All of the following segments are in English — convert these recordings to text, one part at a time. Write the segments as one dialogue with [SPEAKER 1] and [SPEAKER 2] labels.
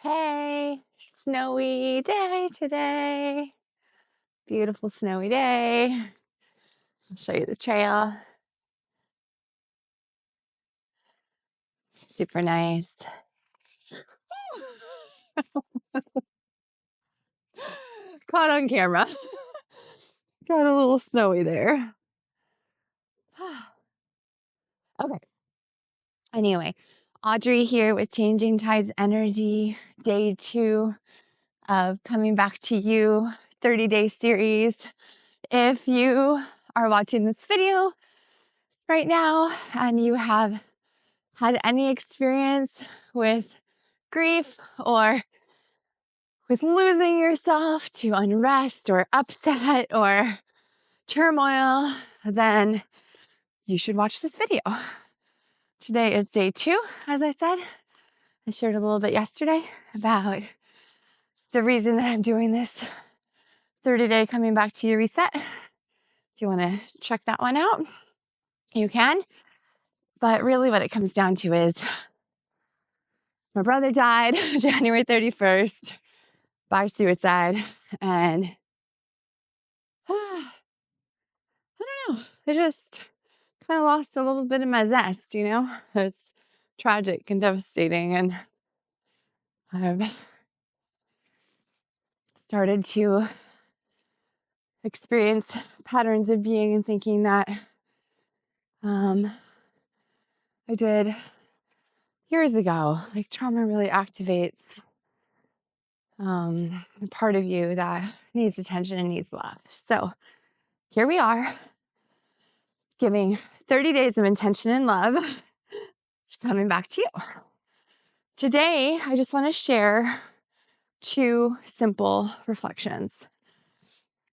[SPEAKER 1] Hey, snowy day today. Beautiful snowy day. I'll show you the trail. Super nice. Caught on camera. Got a little snowy there. Okay. Anyway, Audrey here with Changing Tides Energy, day 2 of coming back to you 30-day series. If you are watching this video right now and you have had any experience with grief or with losing yourself to unrest or upset or turmoil, then you should watch this video. Today is day 2, as I said. I shared a little bit yesterday about the reason that I'm doing this 30-day coming back to you reset. If you want to check that one out, you can. But really what it comes down to is my brother died January 31st by suicide. And I don't know, I just kind of lost a little bit of my zest, you know? It's tragic and devastating. And I've started to experience patterns of being and thinking that I did years ago. Like trauma really activates a part of you that needs attention and needs love. So here we are, giving 30 days of intention and love, coming back to you. Today, I just want to share 2 simple reflections.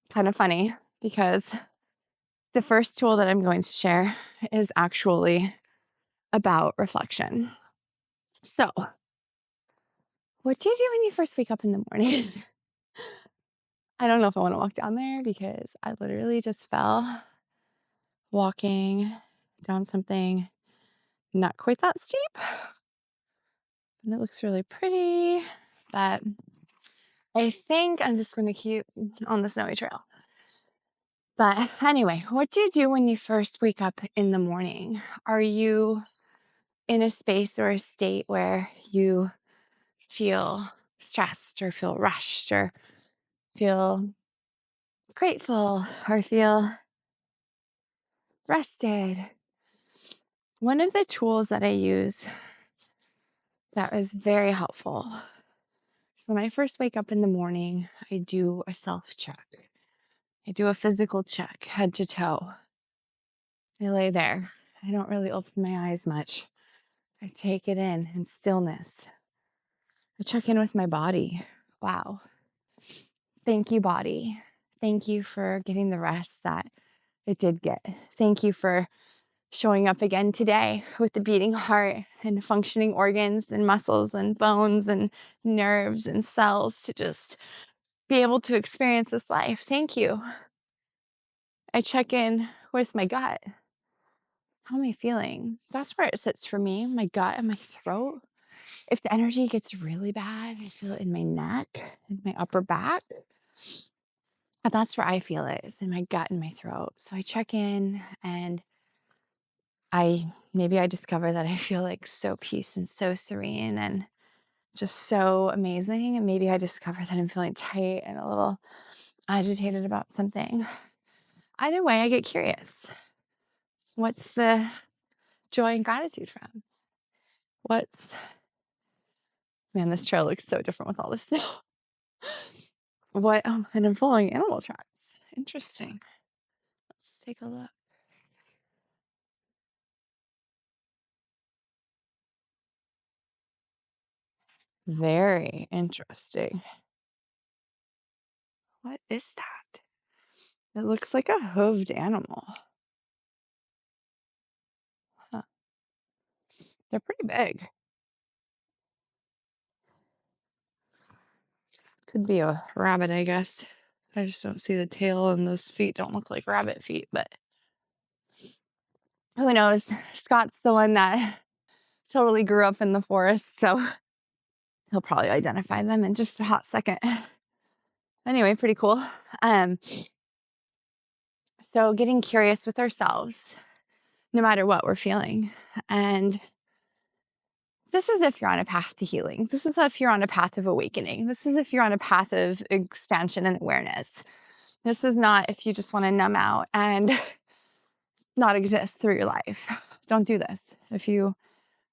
[SPEAKER 1] Kind of funny because the first tool that I'm going to share is actually about reflection. So, what do you do when you first wake up in the morning? I don't know if I want to walk down there because I literally just fell walking down something not quite that steep. And it looks really pretty, but I think I'm just going to keep on the snowy trail. But anyway, what do you do when you first wake up in the morning? Are you in a space or a state where you feel stressed or feel rushed or feel grateful or feel rested? One of the tools that I use that was very helpful is when I first wake up in the morning, I do a self-check. I do a physical check, head to toe. I lay there. I don't really open my eyes much. I take it in stillness. I check in with my body. Wow. Thank you, body. Thank you for getting the rest that it did get. Thank you for showing up again today with the beating heart and functioning organs and muscles and bones and nerves and cells to just be able to experience this life. Thank you. I check in with my gut. How am I feeling? That's where it sits for me, my gut and my throat. If the energy gets really bad, I feel it in my neck and my upper back. And that's where I feel it, is in my gut and my throat. So I check in and maybe I discover that I feel like so peace and so serene and just so amazing. And maybe I discover that I'm feeling tight and a little agitated about something. Either way, I get curious. What's the joy and gratitude from? Man, this trail looks so different with all this snow. And I'm following animal tracks. Interesting. Let's take a look. Very interesting. What is that? It looks like a hooved animal. Huh. They're pretty big. Could be a rabbit, I guess. I just don't see the tail, and those feet don't look like rabbit feet, but who knows? Scott's the one that totally grew up in the forest, so He'll probably identify them in just a hot second. Anyway, pretty cool. So getting curious with ourselves, no matter what we're feeling. And this is if you're on a path to healing. This is if you're on a path of awakening. This is if you're on a path of expansion and awareness. This is not if you just want to numb out and not exist through your life. Don't do this. If you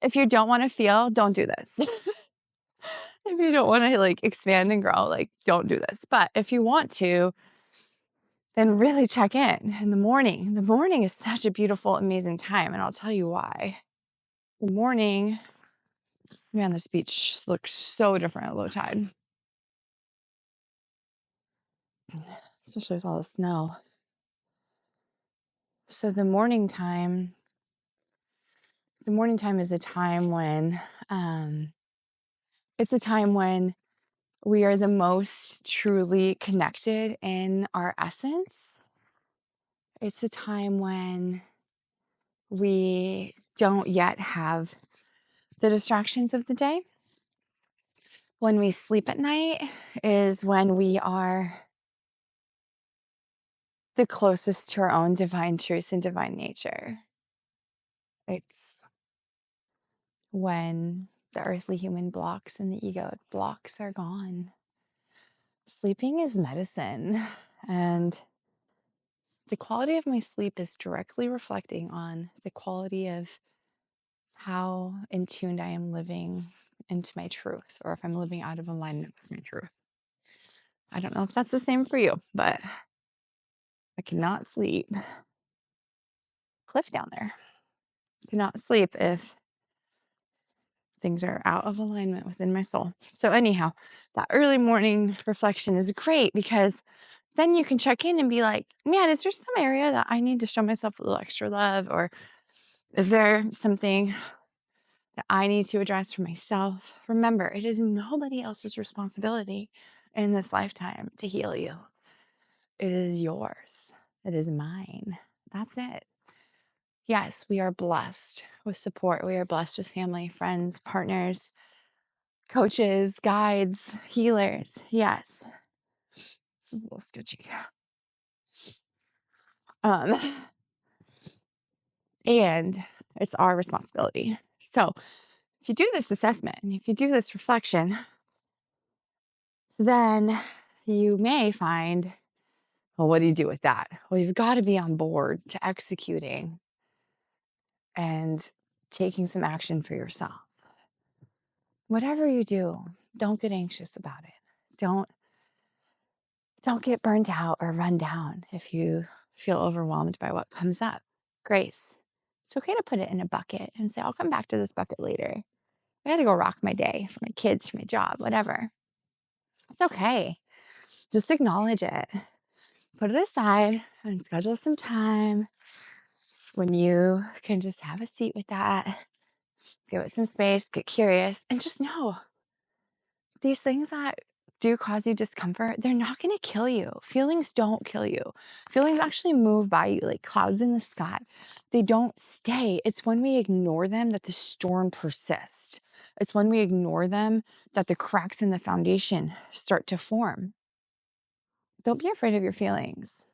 [SPEAKER 1] don't want to feel, don't do this. If you don't want to like expand and grow, like don't do this. But if you want to, then really check in the morning. The morning is such a beautiful, amazing time. And I'll tell you why. The morning, man, this beach looks so different at low tide, especially with all the snow. So the morning time is a time when, it's a time when we are the most truly connected in our essence. It's a time when we don't yet have the distractions of the day. When we sleep at night is when we are the closest to our own divine truth and divine nature. It's when the earthly human blocks and the egoic blocks are gone. Sleeping is medicine, and the quality of my sleep is directly reflecting on the quality of how in tuned I am living into my truth, or if I'm living out of alignment with my truth. I don't know if that's the same for you, but I cannot sleep. Cliff down there. I cannot sleep if things are out of alignment within my soul. So anyhow, that early morning reflection is great because then you can check in and be like, man, is there some area that I need to show myself a little extra love? Or is there something that I need to address for myself? Remember, it is nobody else's responsibility in this lifetime to heal you. It is yours. It is mine. That's it. Yes, we are blessed with support. We are blessed with family, friends, partners, coaches, guides, healers. Yes. This is a little sketchy. And it's our responsibility. So if you do this assessment and if you do this reflection, then you may find, well, what do you do with that? Well, you've got to be on board to executing and taking some action for yourself. Whatever you do, don't get anxious about it. Don't get burnt out or run down if you feel overwhelmed by what comes up. Grace. It's okay to put it in a bucket and say, I'll come back to this bucket later. I got to go rock my day for my kids, for my job, whatever. It's okay. Just acknowledge it. Put it aside and schedule some time when you can just have a seat with that. Give it some space, get curious, and just know these things that do cause you discomfort, they're not going to kill you. Feelings don't kill you. Feelings actually move by you like clouds in the sky. They don't stay. It's when we ignore them that the storm persists. It's when we ignore them that the cracks in the foundation start to form. Don't be afraid of your feelings.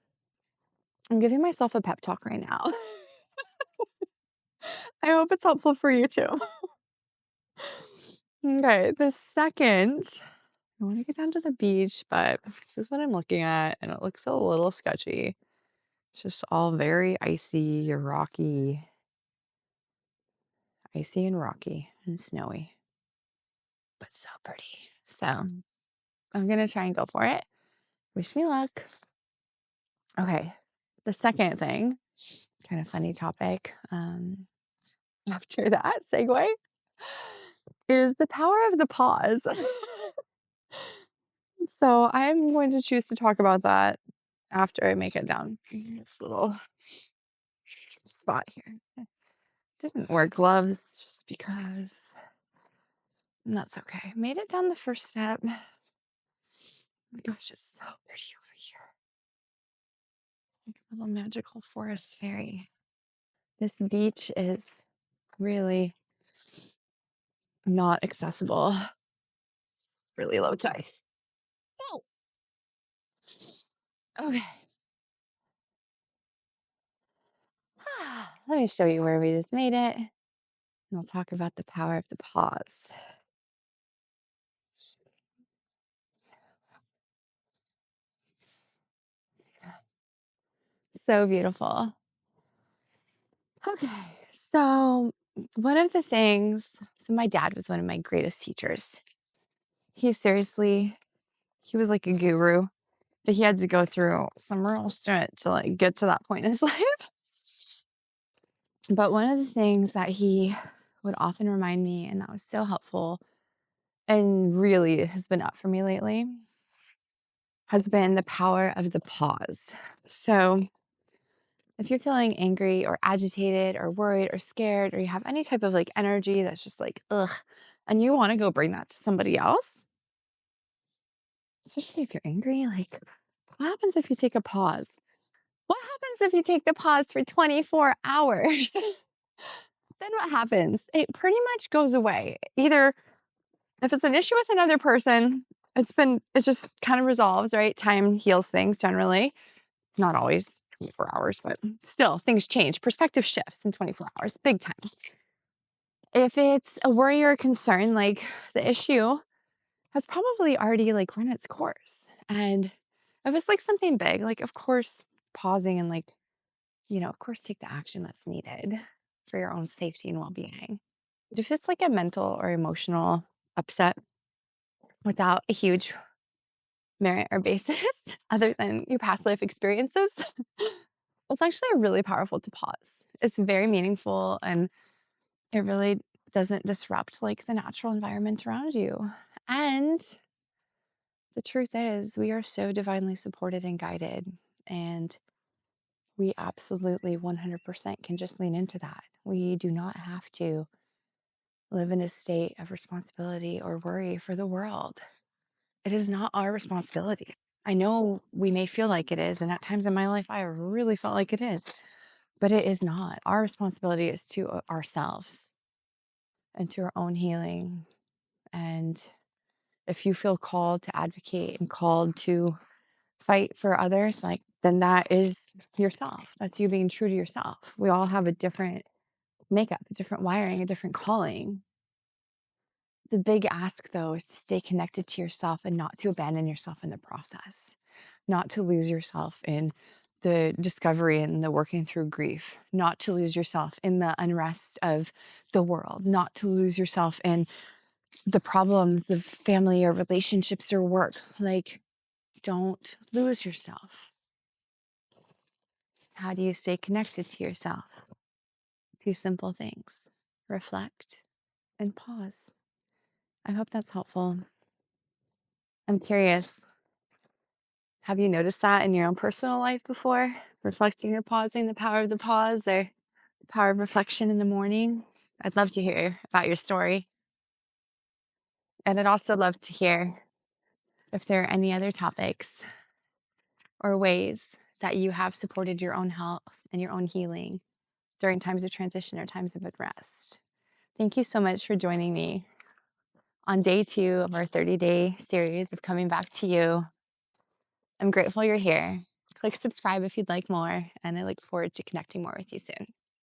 [SPEAKER 1] I'm giving myself a pep talk right now. I hope it's helpful for you too. Okay, the second, I want to get down to the beach, but this is what I'm looking at, and it looks a little sketchy. It's just all very icy, icy and rocky and snowy, but so pretty. So I'm going to try and go for it. Wish me luck. Okay, the second thing, kind of funny topic, after that segue, is the power of the pause. So I'm going to choose to talk about that after I make it down this little spot here. Didn't wear gloves just because. And that's okay. Made it down the first step. Oh my gosh, it's so pretty over here. Like a little magical forest fairy. This beach is really not accessible really low tide. Oh, okay. Let me show you where we just made it. And we'll talk about the power of the pause. So beautiful. Okay. So, one of the things, so my dad was one of my greatest teachers. He was like a guru, but he had to go through some real shit to like get to that point in his life. But one of the things that he would often remind me, and that was so helpful and really has been up for me lately, has been the power of the pause. So, if you're feeling angry or agitated or worried or scared, or you have any type of like energy that's just like, ugh, and you want to go bring that to somebody else, especially if you're angry, like, what happens if you take a pause? What happens if you take the pause for 24 hours? Then what happens? It pretty much goes away. Either if it's an issue with another person, it just kind of resolves, right? Time heals things generally. Not always 24 hours, but still things change. Perspective shifts in 24 hours, big time. If it's a worry or a concern, like the issue has probably already like run its course. And if it's like something big, like of course, pausing and like, of course, take the action that's needed for your own safety and well-being. If it's like a mental or emotional upset without a huge merit or basis other than your past life experiences, it's actually really powerful to pause. It's very meaningful and it really doesn't disrupt like the natural environment around you. And the truth is, we are so divinely supported and guided, and we absolutely 100% can just lean into that. We do not have to live in a state of responsibility or worry for the world. It is not our responsibility. I know we may feel like it is, and at times in my life, I really felt like it is, but it is not. Our responsibility is to ourselves and to our own healing. And if you feel called to advocate and called to fight for others, like, then that is yourself. That's you being true to yourself. We all have a different makeup, a different wiring, a different calling. The big ask, though, is to stay connected to yourself and not to abandon yourself in the process, not to lose yourself in the discovery and the working through grief, not to lose yourself in the unrest of the world, not to lose yourself in the problems of family or relationships or work. Like, don't lose yourself. How do you stay connected to yourself? A few simple things: reflect and pause. I hope that's helpful. I'm curious, have you noticed that in your own personal life before? Reflecting or pausing, the power of the pause, or the power of reflection in the morning? I'd love to hear about your story. And I'd also love to hear if there are any other topics or ways that you have supported your own health and your own healing during times of transition or times of unrest. Thank you so much for joining me on day 2 of our 30-day series of Coming Back to You. I'm grateful you're here. Click subscribe if you'd like more, and I look forward to connecting more with you soon.